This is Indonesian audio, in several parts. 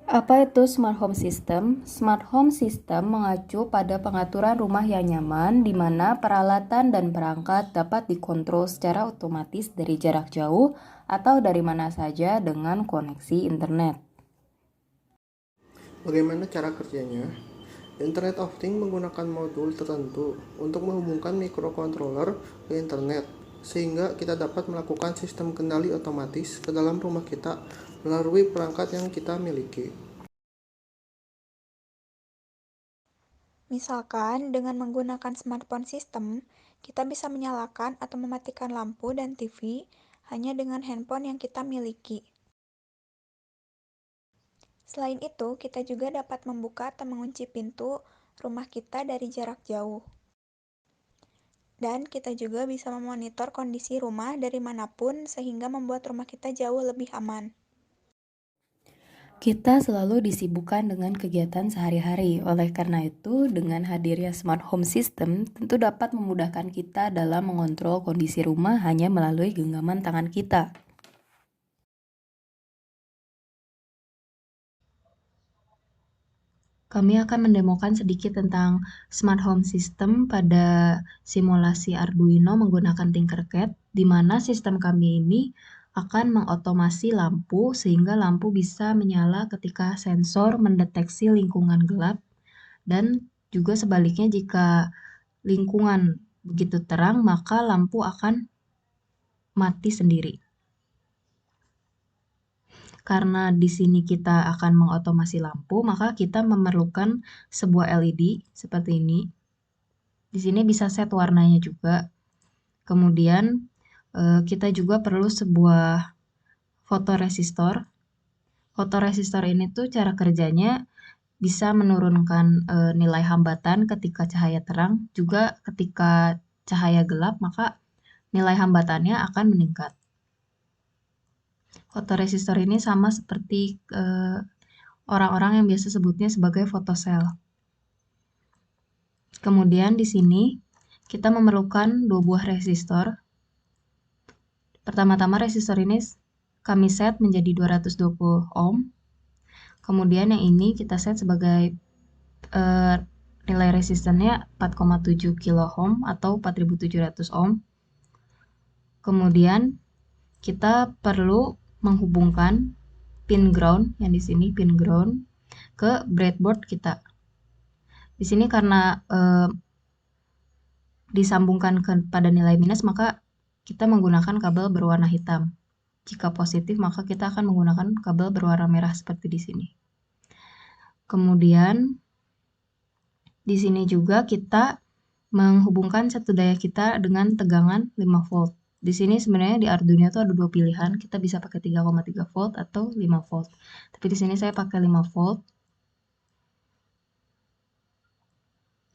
Apa itu smart home system? Smart home system mengacu pada pengaturan rumah yang nyaman, di mana peralatan dan perangkat dapat dikontrol secara otomatis dari jarak jauh atau dari mana saja dengan koneksi internet. Bagaimana cara kerjanya? Internet of Things menggunakan modul tertentu untuk menghubungkan microcontroller ke internet, sehingga kita dapat melakukan sistem kendali otomatis ke dalam rumah kita melalui perangkat yang kita miliki. Misalkan, dengan menggunakan smartphone system, kita bisa menyalakan atau mematikan lampu dan TV hanya dengan handphone yang kita miliki. Selain itu, kita juga dapat membuka atau mengunci pintu rumah kita dari jarak jauh. Dan kita juga bisa memonitor kondisi rumah dari manapun sehingga membuat rumah kita jauh lebih aman. Kita selalu disibukkan dengan kegiatan sehari-hari. Oleh karena itu, dengan hadirnya smart home system tentu dapat memudahkan kita dalam mengontrol kondisi rumah hanya melalui genggaman tangan kita. Kami akan mendemokan sedikit tentang smart home system pada simulasi Arduino menggunakan Tinkercad, di mana sistem kami ini akan mengotomasi lampu sehingga lampu bisa menyala ketika sensor mendeteksi lingkungan gelap, dan juga sebaliknya jika lingkungan begitu terang maka lampu akan mati sendiri. Karena di sini kita akan mengotomasi lampu, maka kita memerlukan sebuah LED seperti ini. Di sini bisa set warnanya juga. Kemudian kita juga perlu sebuah fotoresistor. Fotoresistor ini tuh cara kerjanya bisa menurunkan nilai hambatan ketika cahaya terang, juga ketika cahaya gelap maka nilai hambatannya akan meningkat. Fotoresistor ini sama seperti orang-orang yang biasa sebutnya sebagai fotosel. Kemudian di sini kita memerlukan dua buah resistor. Pertama-tama resistor ini kami set menjadi 220 ohm. Kemudian yang ini kita set sebagai nilai resistannya 4,7 kilo ohm atau 4700 ohm. Kemudian kita perlu menghubungkan pin ground yang di sini, pin ground, ke breadboard kita. Di sini karena disambungkan pada nilai minus, maka kita menggunakan kabel berwarna hitam. Jika positif, maka kita akan menggunakan kabel berwarna merah seperti di sini. Kemudian di sini juga kita menghubungkan satu daya kita dengan tegangan 5 volt. Di sini sebenarnya di Arduino itu ada dua pilihan, kita bisa pakai 3,3 volt atau 5 volt. Tapi di sini saya pakai 5 volt.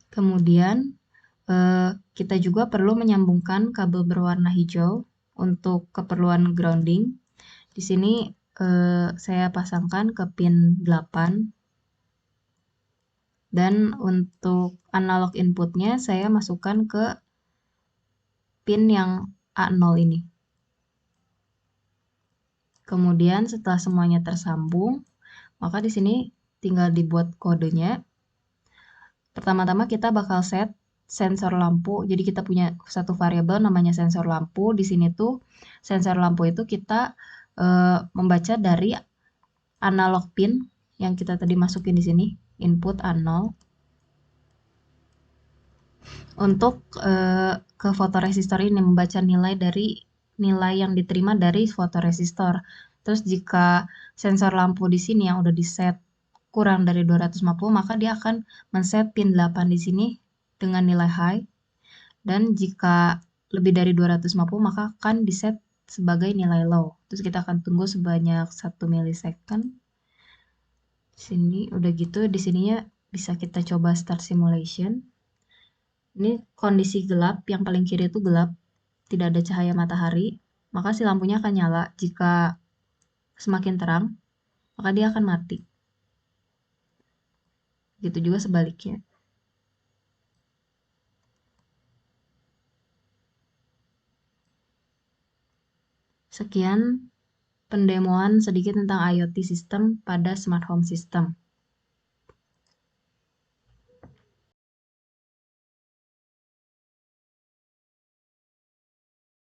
Kemudian kita juga perlu menyambungkan kabel berwarna hijau untuk keperluan grounding. Di sini saya pasangkan ke pin 8. Dan untuk analog inputnya saya masukkan ke pin yang A0 ini. Kemudian setelah semuanya tersambung, maka di sini tinggal dibuat kodenya. Pertama-tama kita bakal set sensor lampu. Jadi kita punya satu variabel namanya sensor lampu. Di sini tuh sensor lampu itu kita membaca dari analog pin yang kita tadi masukin di sini, input A0. Untuk ke fotoresistor ini membaca nilai dari nilai yang diterima dari fotoresistor. Terus jika sensor lampu di sini yang udah di set kurang dari 250, maka dia akan men-set pin 8 di sini dengan nilai high. Dan jika lebih dari 250, maka akan di set sebagai nilai low. Terus kita akan tunggu sebanyak 1 milisecond. Sini udah gitu, di sininya bisa kita coba start simulation. Ini kondisi gelap, yang paling kiri itu gelap, tidak ada cahaya matahari, maka si lampunya akan nyala. Jika semakin terang, maka dia akan mati. Gitu juga sebaliknya. Sekian pendemoan sedikit tentang IoT system pada smart home system.